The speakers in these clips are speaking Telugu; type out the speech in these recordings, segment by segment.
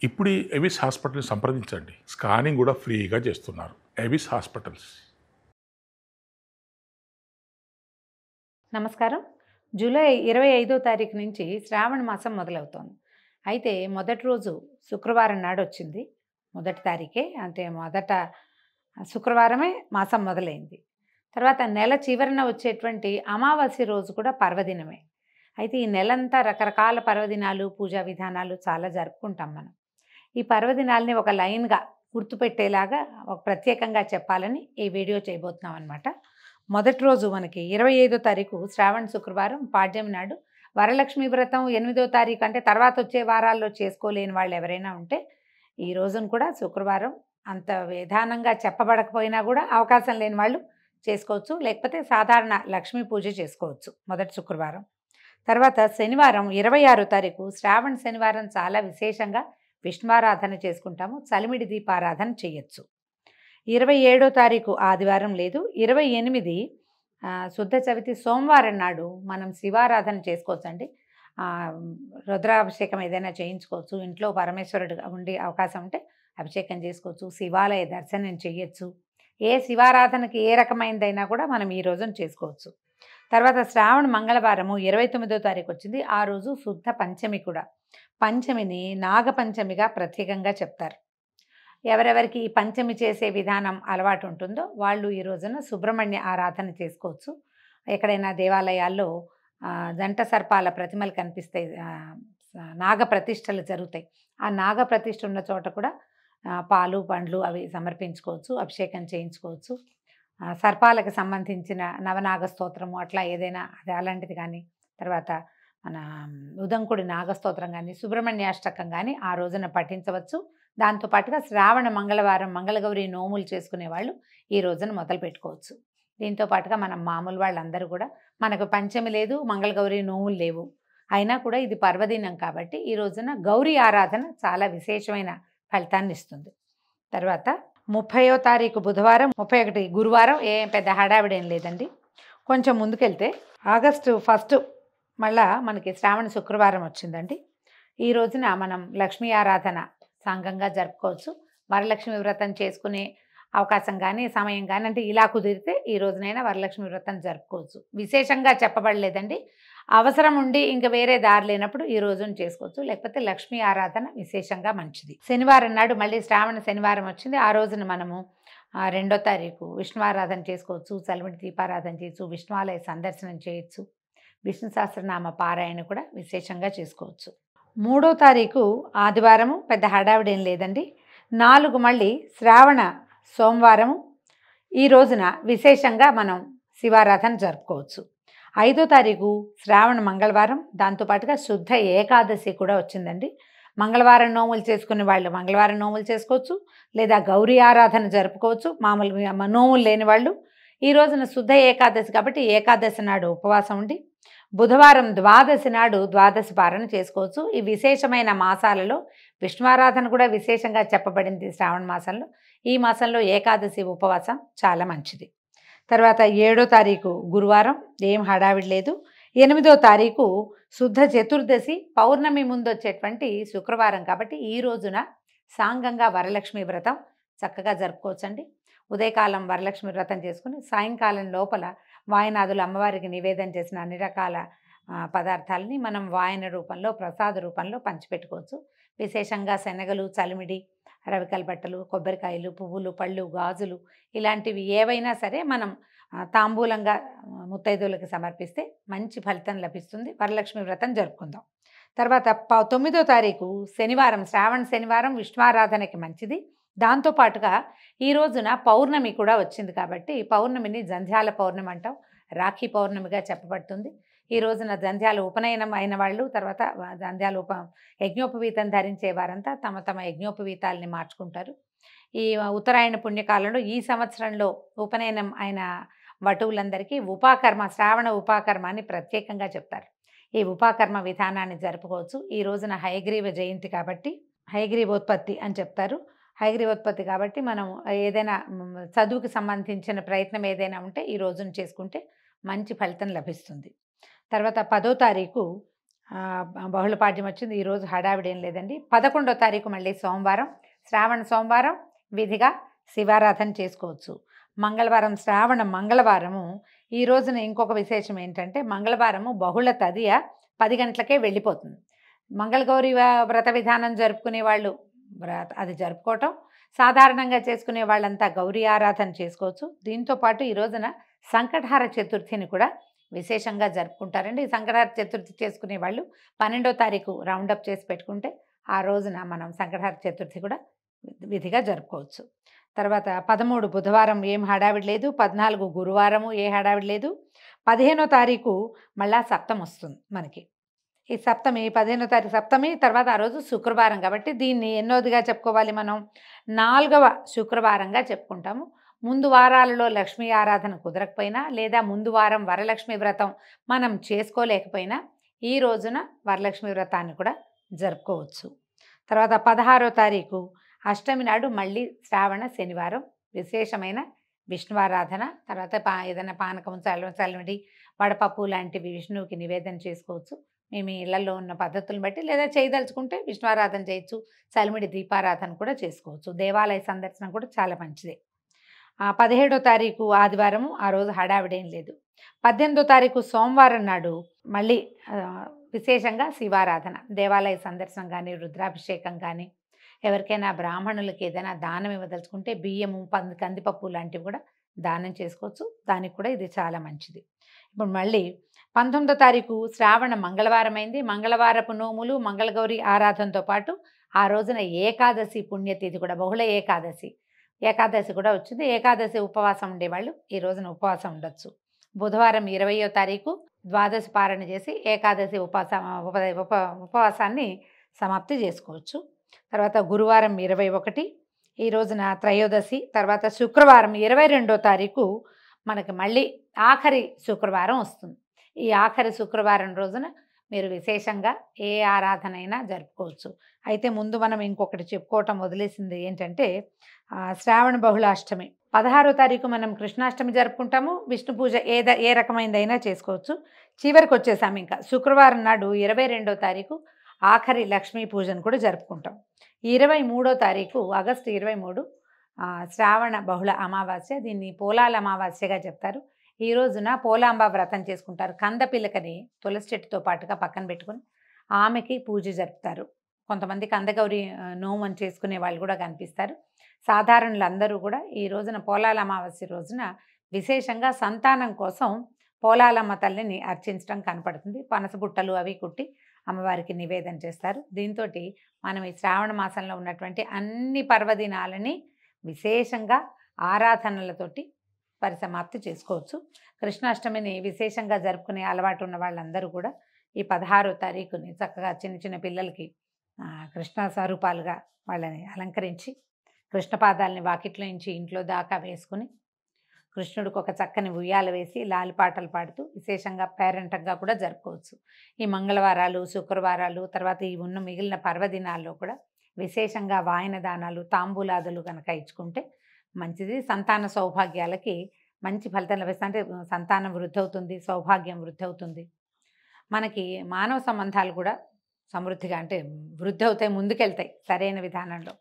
ఇప్పుడు ఈ ఎవిస్ హాస్పిటల్ని సంప్రదించండి. స్కానింగ్ కూడా ఫ్రీగా చేస్తున్నారు. Avis hospitals. నమస్కారం. జూలై 25వ తారీఖు నుంచి శ్రావణ మాసం మొదలవుతోంది. అయితే మొదటి రోజు శుక్రవారం నాడు వచ్చింది. మొదటి తారీఖే, అంటే మొదట శుక్రవారమే మాసం మొదలైంది. తర్వాత నెల చివరన వచ్చేటువంటి అమావాస్య రోజు కూడా పర్వదినమే. అయితే ఈ నెలంతా రకరకాల పర్వదినాలు, పూజా విధానాలు చాలా జరుపుకుంటాం మనం. ఈ పర్వదినాల్ని ఒక లైన్గా గుర్తుపెట్టేలాగా ఒక ప్రత్యేకంగా చెప్పాలని ఈ వీడియో చేయబోతున్నాం అనమాట. మొదటి రోజు మనకి 25వ తారీఖు శ్రావణ శుక్రవారం పాడ్యం నాడు వరలక్ష్మి వ్రతం 8వ తారీఖు, అంటే తర్వాత వచ్చే వారాల్లో చేసుకోలేని వాళ్ళు ఎవరైనా ఉంటే ఈ రోజును కూడా శుక్రవారం అంత విధానంగా చెప్పబడకపోయినా కూడా అవకాశం లేని వాళ్ళు చేసుకోవచ్చు. లేకపోతే సాధారణ లక్ష్మీ పూజ చేసుకోవచ్చు మొదటి శుక్రవారం. తర్వాత శనివారం 26వ తారీఖు శ్రావణ శనివారం చాలా విశేషంగా విష్ణువారాధన చేసుకుంటాము. చలిమిడి దీపారాధన చేయొచ్చు. 27వ తారీఖు ఆదివారం లేదు. 28 శుద్ధ చవితి సోమవారం నాడు మనం శివారాధన చేసుకోవచ్చండి. రుద్రాభిషేకం ఏదైనా చేయించుకోవచ్చు. ఇంట్లో పరమేశ్వరుడు ఉండి అవకాశం ఉంటే అభిషేకం చేసుకోవచ్చు. శివాలయ దర్శనం చేయొచ్చు. ఏ శివారాధనకి ఏ రకమైనదైనా కూడా మనం ఈ రోజున చేసుకోవచ్చు. తర్వాత శ్రావణ మంగళవారము 29వ తారీఖు వచ్చింది. ఆ రోజు శుద్ధ పంచమి కూడా. పంచమిని నాగపంచమిగా ప్రత్యేకంగా చెప్తారు. ఎవరెవరికి ఈ పంచమి చేసే విధానం అలవాటు ఉంటుందో వాళ్ళు ఈ రోజున సుబ్రహ్మణ్య ఆరాధన చేసుకోవచ్చు. ఎక్కడైనా దేవాలయాల్లో జంట సర్పాల ప్రతిమలు కనిపిస్తాయి, నాగ ప్రతిష్టలు జరుగుతాయి. ఆ నాగ ప్రతిష్ఠ ఉన్న చోట కూడా పాలు పండ్లు అవి సమర్పించుకోవచ్చు, అభిషేకం చేయించుకోవచ్చు. సర్పాలకు సంబంధించిన నవనాగ స్తోత్రము అట్లా ఏదైనా అది అలాంటిది కానీ, తర్వాత మన ఉదంకుడి నాగస్తోత్రం కానీ, సుబ్రహ్మణ్యాష్టకం కానీ ఆ రోజున పఠించవచ్చు. దాంతోపాటుగా శ్రావణ మంగళవారం మంగళగౌరి నోములు చేసుకునే వాళ్ళు ఈ రోజున మొదలు పెట్టుకోవచ్చు. దీంతో పాటుగా మనం మామూలు వాళ్ళందరూ కూడా, మనకు పంచమి లేదు, మంగళగౌరి నోములు లేవు, అయినా కూడా ఇది పర్వదినం కాబట్టి ఈ రోజున గౌరీ ఆరాధన చాలా విశేషమైన ఫలితాన్ని ఇస్తుంది. తర్వాత 30వ తారీఖు బుధవారం, 31 గురువారం ఏం పెద్ద హడావిడేం లేదండి. కొంచెం ముందుకెళ్తే ఆగస్టు 1 మళ్ళా మనకి శ్రావణ శుక్రవారం వచ్చిందండి. ఈ రోజున మనం లక్ష్మీ ఆరాధన సాంగంగా జరుపుకోవచ్చు. వరలక్ష్మి వ్రతం చేసుకునే అవకాశం కానీ సమయం కానీ, అంటే ఇలా కుదిరితే ఈ రోజునైనా వరలక్ష్మి వ్రతం జరుపుకోవచ్చు. విశేషంగా చెప్పబడలేదండి. అవసరం ఉండి ఇంకా వేరే దారి లేనప్పుడు ఈ రోజున చేసుకోవచ్చు. లేకపోతే లక్ష్మీ ఆరాధన విశేషంగా మంచిది. శనివారం నాడు మళ్ళీ శ్రావణ శనివారం వచ్చింది. ఆ రోజున మనము 2వ తారీఖు విష్ణువారాధన చేసుకోవచ్చు, చలిమిడి దీపారాధన చేయొచ్చు, విష్ణువాలయ సందర్శనం చేయొచ్చు, విష్ణు సహస్రనామ పారాయణ కూడా విశేషంగా చేసుకోవచ్చు. 3వ తారీఖు ఆదివారము, పెద్ద హడావిడేం లేదండి. 4 మళ్ళీ శ్రావణ సోమవారము. ఈ రోజున విశేషంగా మనం శివారాధన జరుపుకోవచ్చు. 5వ తారీఖు శ్రావణ మంగళవారం, దాంతోపాటుగా శుద్ధ ఏకాదశి కూడా వచ్చిందండి. మంగళవారం నోములు చేసుకునే వాళ్ళు మంగళవారం నోములు చేసుకోవచ్చు, లేదా గౌరీ ఆరాధన జరుపుకోవచ్చు. మామూలుగా నోములు లేని వాళ్ళు ఈ రోజున శుద్ధ ఏకాదశి కాబట్టి ఏకాదశి నాడు ఉపవాసం ఉండి బుధవారం ద్వాదశి నాడు ద్వాదశి పారణ చేసుకోవచ్చు. ఈ విశేషమైన మాసాలలో విష్ణువారాధన కూడా విశేషంగా చెప్పబడింది శ్రావణ మాసంలో. ఈ మాసంలో ఏకాదశి ఉపవాసం చాలా మంచిది. తర్వాత 7వ తారీఖు గురువారం, ఏం హడావిడి లేదు. 8వ తారీఖు శుద్ధ చతుర్దశి, పౌర్ణమి ముందు వచ్చేటువంటి శుక్రవారం కాబట్టి ఈ రోజున సాంగంగా వరలక్ష్మి వ్రతం చక్కగా జరుపుకోవచ్చండి. ఉదయకాలం వరలక్ష్మి వ్రతం చేసుకుని సాయంకాలం లోపల వాయనాదులు అమ్మవారికి నివేదన చేసిన అన్ని రకాల పదార్థాలని మనం వాయన రూపంలో, ప్రసాద రూపంలో పంచిపెట్టుకోవచ్చు. విశేషంగా శనగలు, చలిమిడి, రవికల బట్టలు, కొబ్బరికాయలు, పువ్వులు, పళ్ళు, గాజులు ఇలాంటివి ఏవైనా సరే మనం తాంబూలంగా ముత్తైదువులకు సమర్పిస్తే మంచి ఫలితం లభిస్తుంది. వరలక్ష్మి వ్రతం జరుపుకుందాం. తర్వాత 9వ తారీఖు శనివారం, శ్రావణ శనివారం విష్ణువారాధనకి మంచిది. దాంతోపాటుగా ఈ రోజున పౌర్ణమి కూడా వచ్చింది కాబట్టి పౌర్ణమిని జంధ్యాల పౌర్ణమి అంటాం, రాఖీ పౌర్ణమిగా చెప్పబడుతుంది. ఈ రోజున జంధ్యాల ఉపనయనం అయిన వాళ్ళు, తర్వాత జంధ్యాల యజ్ఞోపవీతం ధరించే వారంతా తమ తమ యజ్ఞోపవీతాలని మార్చుకుంటారు. ఈ ఉత్తరాయణ పుణ్యకాలంలో ఈ సంవత్సరంలో ఉపనయనం అయిన వటువులందరికీ ఉపాకర్మ, శ్రావణ ఉపాకర్మ అని ప్రత్యేకంగా చెప్తారు. ఈ ఉపాకర్మ విధానాన్ని జరుపుకోవచ్చు. ఈ రోజున హయగ్రీవ జయంతి కాబట్టి హయగ్రీవోత్పత్తి అని చెప్తారు. హయగ్రీవోత్పత్తి కాబట్టి మనం ఏదైనా చదువుకి సంబంధించిన ప్రయత్నం ఏదైనా ఉంటే ఈ రోజున చేసుకుంటే మంచి ఫలితం లభిస్తుంది. తర్వాత 10వ తారీఖు బహుళపాడ్యం వచ్చింది. ఈరోజు హడావిడి ఏం లేదండి. 11వ తారీఖు మళ్ళీ సోమవారం, శ్రావణ సోమవారం, విధిగా శివారాధన చేసుకోవచ్చు. మంగళవారం, శ్రావణ మంగళవారము. ఈ రోజున ఇంకొక విశేషం ఏంటంటే మంగళవారము బహుళ తదియ 10 గంటలకే వెళ్ళిపోతుంది. మంగళగౌరి వ్రత విధానం జరుపుకునే వాళ్ళు అది జరుపుకోవటం, సాధారణంగా చేసుకునే వాళ్ళంతా గౌరీ ఆరాధన చేసుకోవచ్చు. దీంతోపాటు ఈ రోజున సంకటహార చతుర్థిని కూడా విశేషంగా జరుపుకుంటారండి. ఈ సంకటహార చతుర్థి చేసుకునే వాళ్ళు 12వ తారీఖు రౌండప్ చేసి పెట్టుకుంటే ఆ రోజున మనం సంకటహార చతుర్థి కూడా విధిగా జరుపుకోవచ్చు. తర్వాత 13 బుధవారం ఏం హడావిడి లేదు. 14 గురువారము ఏ హడావిడి లేదు. 15వ తారీఖు మళ్ళా సప్తమి వస్తుంది మనకి. ఈ సప్తమి 15వ తారీఖు సప్తమి, తర్వాత ఆ రోజు శుక్రవారం కాబట్టి దీన్ని ఎన్నోదిగా చెప్పుకోవాలి మనం? 4వ శుక్రవారంగా చెప్పుకుంటాము. ముందు వారాలలో లక్ష్మీ ఆరాధన కుదరకపోయినా లేదా ముందు వారం వరలక్ష్మి వ్రతం మనం చేసుకోలేకపోయినా ఈ రోజున వరలక్ష్మి వ్రతాన్ని కూడా జరుపుకోవచ్చు. తర్వాత 16వ తారీఖు అష్టమి నాడు మళ్ళీ శ్రావణ శనివారం విశేషమైన విష్ణువారాధన. తర్వాత ఏదైనా పానకం, చల్లమిడి, వడపప్పు లాంటివి విష్ణువుకి నివేదన చేసుకోవచ్చు. మేము ఇళ్లలో ఉన్న పద్ధతులను బట్టి, లేదా చేయదలుచుకుంటే విష్ణువారాధన చేయొచ్చు, చలిమిడి దీపారాధన కూడా చేసుకోవచ్చు. దేవాలయ సందర్శనం కూడా చాలా మంచిదే. 17వ తారీఖు ఆదివారము, ఆ రోజు హడావిడేం లేదు. 18వ తారీఖు సోమవారం నాడు మళ్ళీ విశేషంగా శివారాధన, దేవాలయ సందర్శనం కానీ, రుద్రాభిషేకం కానీ, ఎవరికైనా బ్రాహ్మణులకి ఏదైనా దానం ఇవ్వదలుచుకుంటే బియ్యము, కందిపప్పు లాంటివి కూడా దానం చేసుకోవచ్చు. దానికి కూడా ఇది చాలా మంచిది. ఇప్పుడు మళ్ళీ 19వ తారీఖు శ్రావణ మంగళవారం అయింది. మంగళవారపు నోములు, మంగళగౌరి ఆరాధనతో పాటు ఆ రోజున ఏకాదశి పుణ్యతిథి కూడా, బహుళ ఏకాదశి కూడా వచ్చింది. ఏకాదశి ఉపవాసం ఉండేవాళ్ళు ఈ రోజున ఉపవాసం ఉండొచ్చు. బుధవారం 20వ తారీఖు ద్వాదశి పారణ చేసి ఏకాదశి ఉపవాసాన్ని సమాప్తి చేసుకోవచ్చు. తర్వాత గురువారం 21, ఈ రోజున త్రయోదశి. తర్వాత శుక్రవారం 22వ తారీఖు మనకి మళ్ళీ ఆఖరి శుక్రవారం వస్తుంది. ఈ ఆఖరి శుక్రవారం రోజున మీరు విశేషంగా ఏ ఆరాధన అయినా జరుపుకోవచ్చు. అయితే ముందు మనం ఇంకొకటి చెప్పుకోవటం వదిలేసింది ఏంటంటే శ్రావణ బహుళాష్టమి. 16వ తారీఖు మనం కృష్ణాష్టమి జరుపుకుంటాము. విష్ణు పూజ ఏ రకమైనదైనా చేసుకోవచ్చు. చివరికి వచ్చేసాము ఇంకా శుక్రవారం నాడు 22వ తారీఖు ఆఖరి లక్ష్మీ పూజను కూడా జరుపుకుంటాం. 23వ తారీఖు ఆగస్టు 23 శ్రావణ బహుళ అమావాస్య. దీన్ని పోలాల అమావాస్యగా చెప్తారు. ఈ రోజున పోలాంబ వ్రతం చేసుకుంటారు. కందపిల్లకని తులసి చెట్టుతో పాటుగా పక్కన పెట్టుకుని ఆమెకి పూజ జరుపుతారు. కొంతమంది కందగౌరి నోమని చేసుకునే వాళ్ళు కూడా కనిపిస్తారు. సాధారణులందరూ కూడా ఈ రోజున పోలాల అమావాస్య రోజున విశేషంగా సంతానం కోసం పోలాలమ్మ తల్లిని అర్చించడం కనపడుతుంది. పనసబుట్టలు అవి కుట్టి అమ్మవారికి నివేదన చేస్తారు. దీంతో మనం ఈ శ్రావణ మాసంలో ఉన్నటువంటి అన్ని పర్వదినాలని విశేషంగా ఆరాధనలతోటి పరిసమాప్తి చేసుకోవచ్చు. కృష్ణాష్టమిని విశేషంగా జరుపుకునే అలవాటు ఉన్న వాళ్ళందరూ కూడా ఈ 16వ తారీఖుని చక్కగా చిన్న చిన్న పిల్లలకి కృష్ణ స్వరూపాలుగా వాళ్ళని అలంకరించి కృష్ణపాదాలని వాకిట్లో నుంచి ఇంట్లో దాకా వేసుకుని కృష్ణుడికి ఒక చక్కని ఉయ్యాల వేసి లాలిపాటలు పాడుతూ విశేషంగా పేరెంటంగా కూడా జరుపుకోవచ్చు. ఈ మంగళవారాలు, శుక్రవారాలు, తర్వాత ఈ ఉన్న మిగిలిన పర్వదినాల్లో కూడా విశేషంగా వాయన దానాలు, తాంబూలాదులు కనుక ఇచ్చుకుంటే మంచిది. సంతాన సౌభాగ్యాలకి మంచి ఫలితం లభిస్తుంది. అంటే సంతానం వృద్ధి అవుతుంది, సౌభాగ్యం వృద్ధి అవుతుంది. మనకి మానవ సంబంధాలు కూడా సమృద్ధిగా అంటే వృద్ధి అవుతాయి, ముందుకెళ్తాయి సరైన విధానంలో.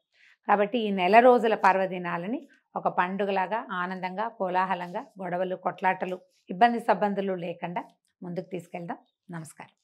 కాబట్టి ఈ నెల రోజుల పర్వదినాలని ఒక పండుగలాగా ఆనందంగా, కోలాహలంగా, గొడవలు, కొట్లాటలు, ఇబ్బందులు లేకుండా ముందుకు తీసుకెళ్దాం. నమస్కారం.